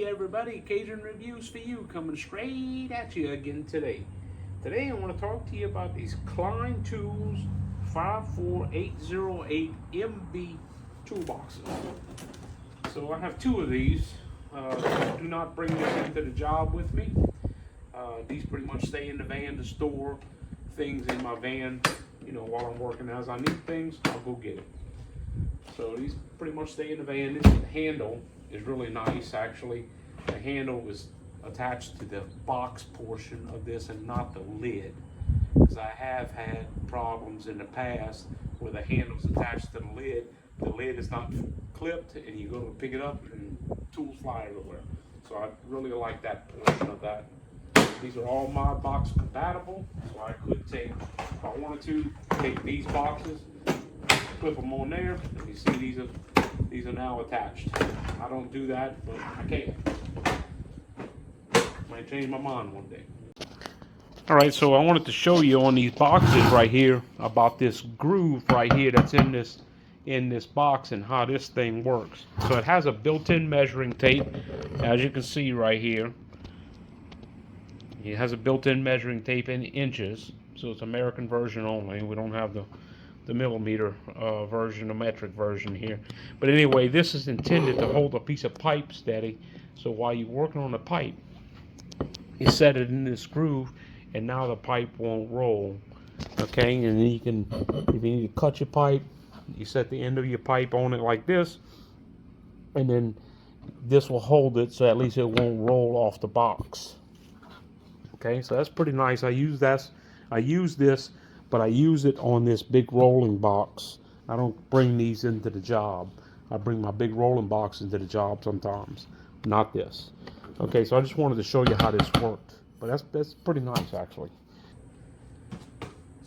Hey everybody, Cajun Reviews for you, coming straight at you again today. Today I want to talk to you about these Klein Tools 54808 MB toolboxes. So I have two of these. Do not bring this into the job with me. These pretty much stay in the van to store things in my van. You know, while I'm working, as I need things, I'll go get it. So these pretty much stay in the van. This handle is really nice, actually. The handle is attached to the box portion of this and not the lid, because I have had problems in the past where the handle's attached to the lid is not clipped, and you go to pick it up and tools fly everywhere. So I really like that portion of that. These are all ModBox compatible, so I could take, if I wanted to, take these boxes, clip them on there, and you see these are now attached. I don't do that, but I can. Might change my mind one day. All right, so I wanted to show you on these boxes right here about this groove right here that's in this box and how this thing works. So it has a built-in measuring tape, as you can see right here. It has a built-in measuring tape in inches, so it's American version only. We don't have the millimeter version, the metric version here. But anyway, this is intended to hold a piece of pipe steady. So while you're working on the pipe, you set it in this groove, and now the pipe won't roll. Okay, and then you can, if you need to cut your pipe, you set the end of your pipe on it like this, and then this will hold it so at least it won't roll off the box. Okay, so that's pretty nice. I use this, but I use it on this big rolling box. I don't bring these into the job. I bring my big rolling box into the job sometimes, not this. Okay, so I just wanted to show you how this worked, but that's pretty nice actually.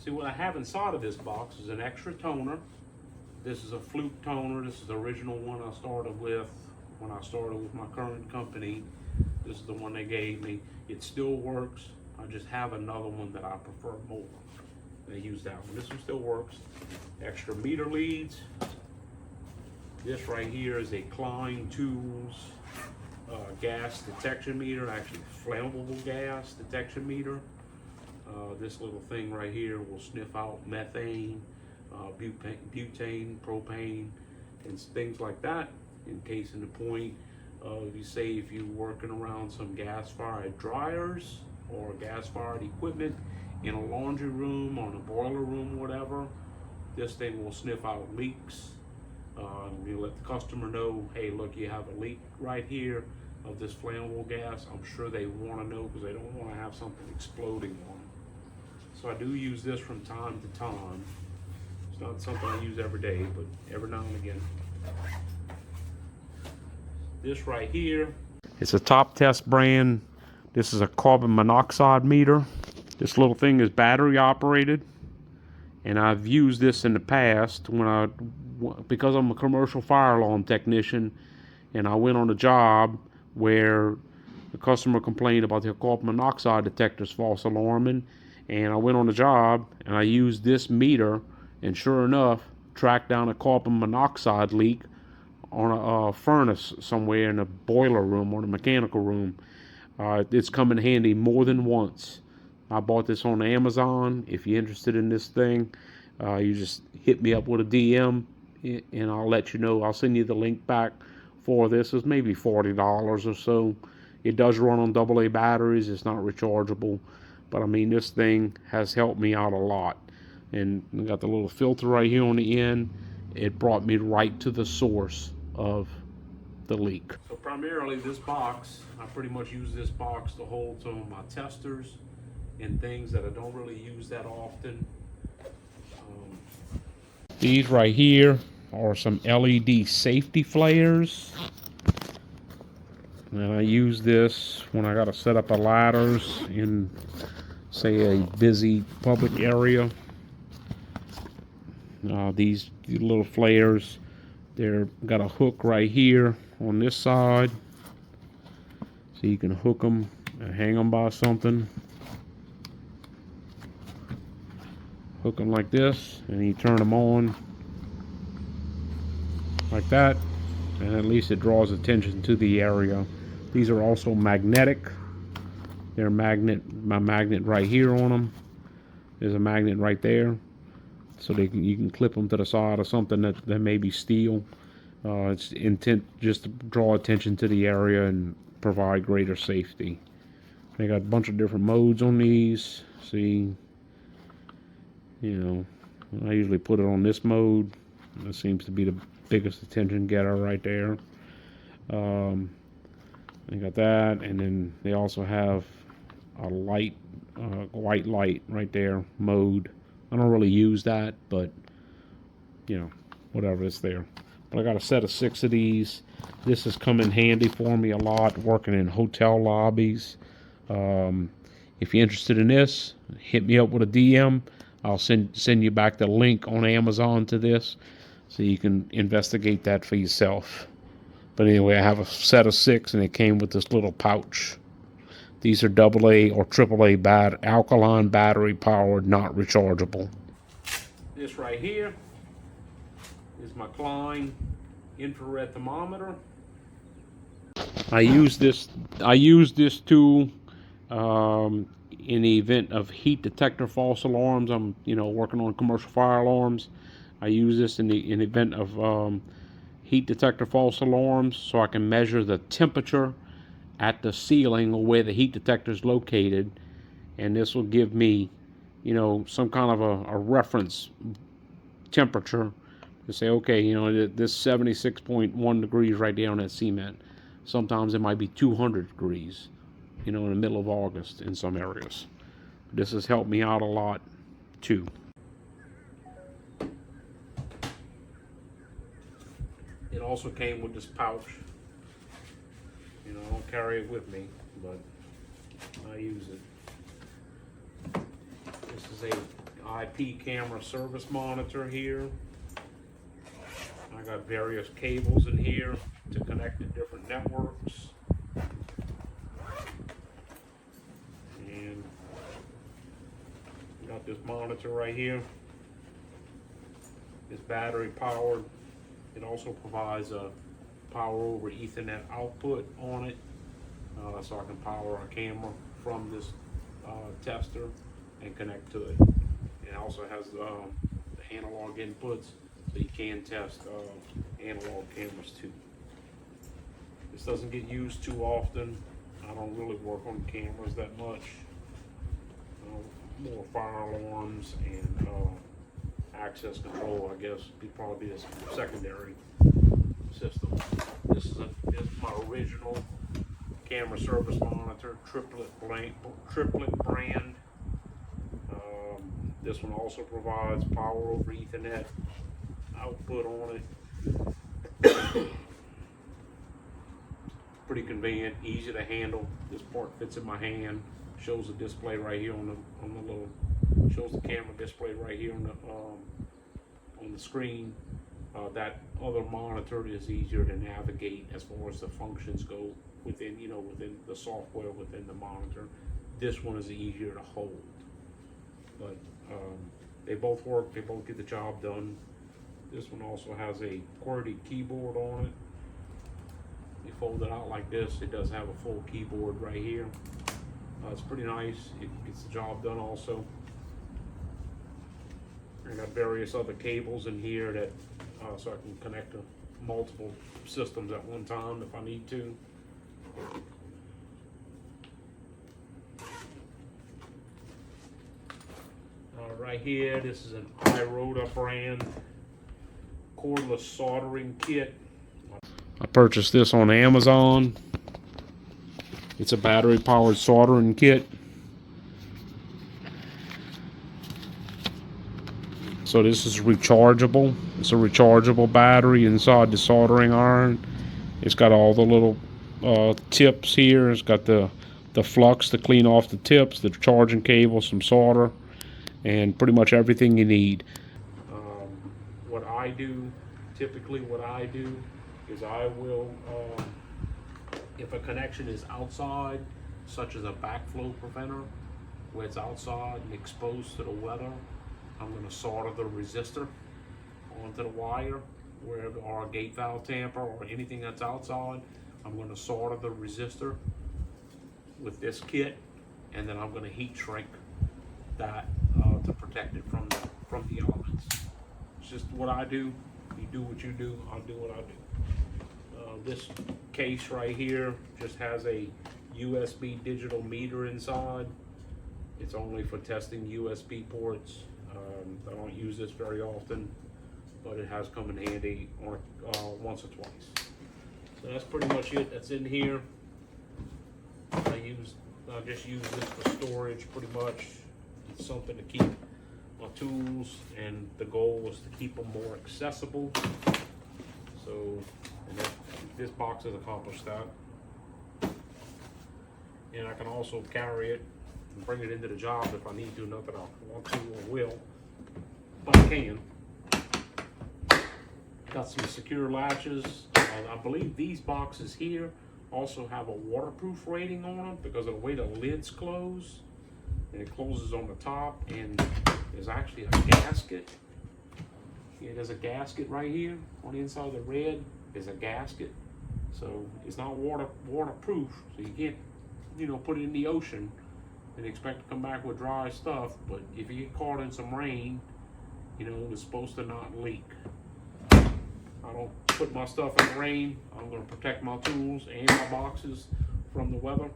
See, what I have inside of this box is an extra toner. This is a Fluke toner. This is the original one I started with when I started with my current company. This is the one they gave me. It still works. I just have another one that I prefer more. They use that one. This one still works. Extra meter leads. This right here is a Klein Tools gas detection meter, actually flammable gas detection meter. This little thing right here will sniff out methane, butane, propane, and things like that. In case in the point, you say if you're working around some gas-fired dryers or gas-fired equipment in a laundry room or in a boiler room, whatever, this thing will sniff out leaks. You let the customer know, hey, look, you have a leak right here of this flammable gas. I'm sure they want to know because they don't want to have something exploding on them. So I do use this from time to time. It's not something I use every day, but every now and again. This right here, it's a Top Test brand. This is a carbon monoxide meter. This little thing is battery operated, and I've used this in the past because I'm a commercial fire alarm technician, and I went on a job where the customer complained about their carbon monoxide detectors false alarming, and I went on the job and I used this meter, and sure enough, tracked down a carbon monoxide leak on a furnace somewhere in a boiler room or a mechanical room. It's come in handy more than once. I bought this on Amazon. If you're interested in this thing, you just hit me up with a DM, and I'll let you know. I'll send you the link back for this. It's maybe $40 or so. It does run on AA batteries. It's not rechargeable, but I mean, this thing has helped me out a lot. And I got the little filter right here on the end. It brought me right to the source of the leak. So primarily this box, I pretty much use this box to hold some of my testers and things that I don't really use that often. These right here are some LED safety flares, and I use this when I got to set up a ladders in, say, a busy public area. These little flares, they're got a hook right here on this side, so you can hook them and hang them by something. Hook them like this, and you turn them on like that, and at least it draws attention to the area These are also magnetic. They're my magnet right here on them. There's a magnet right there, so you can clip them to the side of something that may be steel. It's intent just to draw attention to the area and provide greater safety. They got a bunch of different modes on these. See, I usually put it on this mode. That seems to be the biggest attention getter right there. They got that, and then they also have a light, white light right there, mode. I don't really use that, but whatever, it's there. But I got a set of 6 of these. This has come in handy for me a lot working in hotel lobbies. If you're interested in this, hit me up with a DM. I'll send you back the link on Amazon to this, so you can investigate that for yourself. But anyway, I have a set of 6, and it came with this little pouch. These are AA or AAA alkaline battery powered, not rechargeable. This right here is my Klein infrared thermometer. I use this tool in the event of heat detector false alarms. I'm working on commercial fire alarms. I use this in the event of heat detector false alarms, so I can measure the temperature at the ceiling or where the heat detector is located, and this will give me some kind of a reference temperature to say, okay, this 76.1 degrees right there on that cement. Sometimes it might be 200 degrees, in the middle of August in some areas. This has helped me out a lot too. It also came with this pouch. I don't carry it with me, but I use it. This is a IP camera service monitor here. I got various cables in here to connect to different networks. And got this monitor right here. It's battery powered. It also provides a power over Ethernet output on it, so I can power our camera from this tester and connect to it. It also has the analog inputs, so you can test analog cameras too. This doesn't get used too often. I don't really work on cameras that much. More fire alarms and access control, I guess, would probably be a secondary system. This is my original camera service monitor, triplet brand. This one also provides power over Ethernet output on it. Pretty convenient, easy to handle. This part fits in my hand. Shows the display right here on the little. Shows the camera display right here on the screen. That other monitor is easier to navigate as far as the functions go within the software within the monitor. This one is easier to hold, but they both work. They both get the job done. This one also has a QWERTY keyboard on it. You fold it out like this. It does have a full keyboard right here. It's pretty nice. It gets the job done also. I got various other cables in here that so I can connect to multiple systems at one time if I need to. Right here, this is an iRota brand cordless soldering kit. I purchased this on Amazon. It's a battery powered soldering kit. So this is rechargeable. It's a rechargeable battery inside the soldering iron. It's got all the little tips here. It's got the flux to clean off the tips, the charging cable, some solder, and pretty much everything you need. Typically what I do is I will, if a connection is outside, such as a backflow preventer, where it's outside and exposed to the weather, I'm going to solder the resistor onto the wire, or a gate valve tamper, or anything that's outside. I'm going to solder the resistor with this kit, and then I'm going to heat shrink that to protect it from the elements. It's just what I do. You do what you do, I'll do what I do. This case right here just has a USB digital meter inside. It's only for testing USB ports. I don't use this very often, but it has come in handy once or twice. So that's pretty much it that's in here. I just use this for storage pretty much. It's something to keep my tools, and the goal is to keep them more accessible. So, and this box has accomplished that. And I can also carry it and bring it into the job if I need to. Not that I want to or will, but I can. Got some secure latches. I believe these boxes here also have a waterproof rating on them because of the way the lids close. And it closes on the top, and there's actually a gasket. Yeah, there's a gasket right here on the inside of the red. There's a gasket, so it's not waterproof. So you can't, put it in the ocean and expect to come back with dry stuff. But if you get caught in some rain, it's supposed to not leak. I don't put my stuff in the rain. I'm going to protect my tools and my boxes from the weather.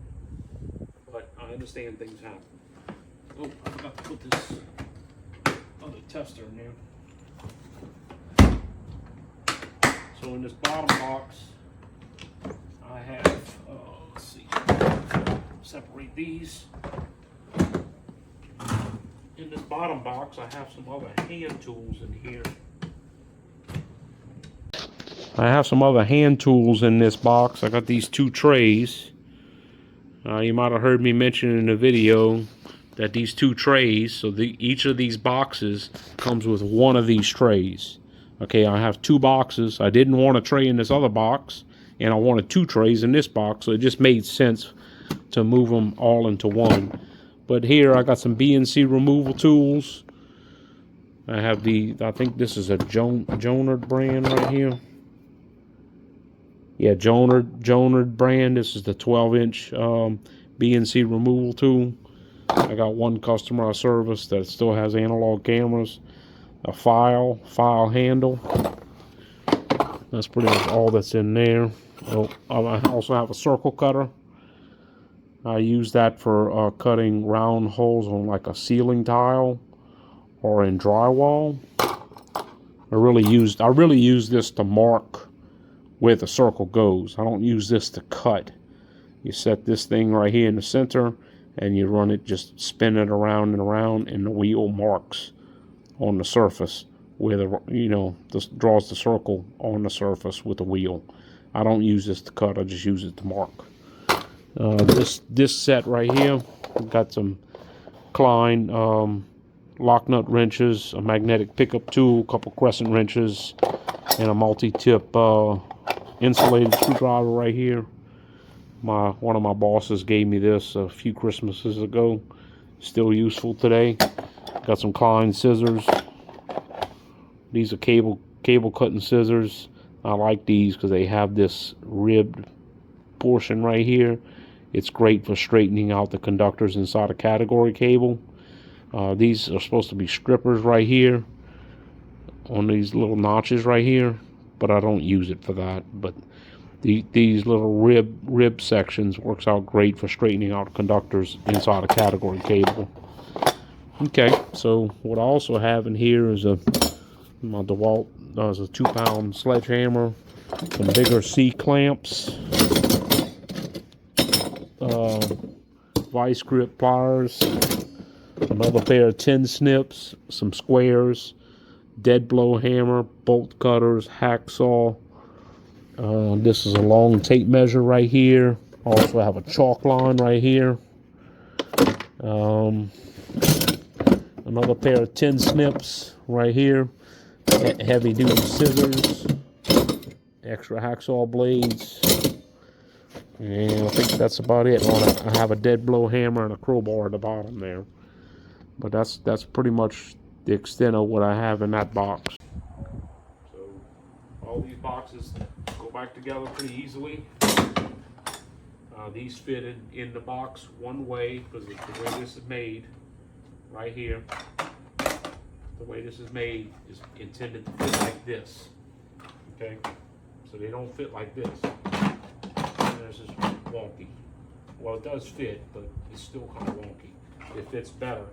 But I understand things happen. Oh, I forgot to put this other tester in there. So in this bottom box, I have, let's see, separate these. In this bottom box, I have some other hand tools in here. I have some other hand tools in this box. I got these two trays. You might have heard me mention in the video that these two trays, so each of these boxes comes with one of these trays. Okay, I have two boxes. I didn't want a tray in this other box, and I wanted two trays in this box, so it just made sense to move them all into one. But here I got some BNC removal tools. I have I think this is a Jonard brand right here. Yeah, Jonard brand. This is the 12-inch BNC removal tool. I got one customer I service that still has analog cameras, a file handle. That's pretty much all that's in there. Oh, I also have a circle cutter. I use that for cutting round holes on like a ceiling tile or in drywall. I really use this to mark where the circle goes. I don't use this to cut. You set this thing right here in the center, and you run it, just spin it around and around, and the wheel marks on the surface where this draws the circle on the surface with the wheel. I don't use this to cut. I just use it to mark. This set right here, I've got some Klein lock nut wrenches, a magnetic pickup tool, a couple crescent wrenches, and a multi-tip insulated screwdriver right here. One of my bosses gave me this a few Christmases ago. Still useful today. Got some Klein scissors. These are cable cutting scissors. I like these because they have this ribbed portion right here. It's great for straightening out the conductors inside a category cable. These are supposed to be strippers right here on these little notches right here, but I don't use it for that. But these little rib sections works out great for straightening out conductors inside a category cable. Okay, so what I also have in here is my DeWalt does a 2-pound sledgehammer, some bigger C-clamps, vice grip pliers, another pair of tin snips, some squares, dead blow hammer, bolt cutters, hacksaw. This is a long tape measure right here. Also have a chalk line right here. Another pair of tin snips right here. Heavy duty scissors. Extra hacksaw blades. And I think that's about it. I have a dead blow hammer and a crowbar at the bottom there. But that's pretty much the extent of what I have in that box. So all these boxes go back together pretty easily. These fit in the box one way because the way this is made, right here, the way this is made is intended to fit like this. Okay, so they don't fit like this. This is wonky. Well, it does fit, but it's still kind of wonky. It fits better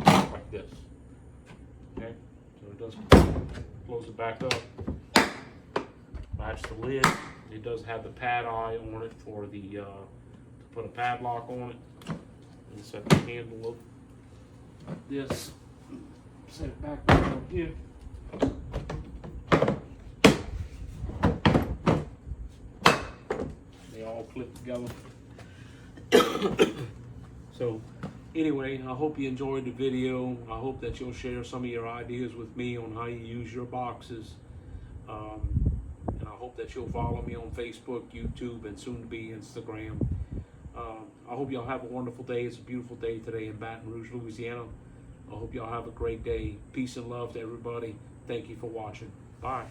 like this. Okay, so it does close it back up. Latch the lid. It does have the pad eye on it for the to put a padlock on it. And set the handle up like this. Set it back up here. They all clip together. So anyway, I hope you enjoyed the video. I hope that you'll share some of your ideas with me on how you use your boxes. And I hope that you'll follow me on Facebook, YouTube, and soon to be Instagram. I hope y'all have a wonderful day. It's a beautiful day today in Baton Rouge, Louisiana. I hope y'all have a great day. Peace and love to everybody. Thank you for watching. Bye.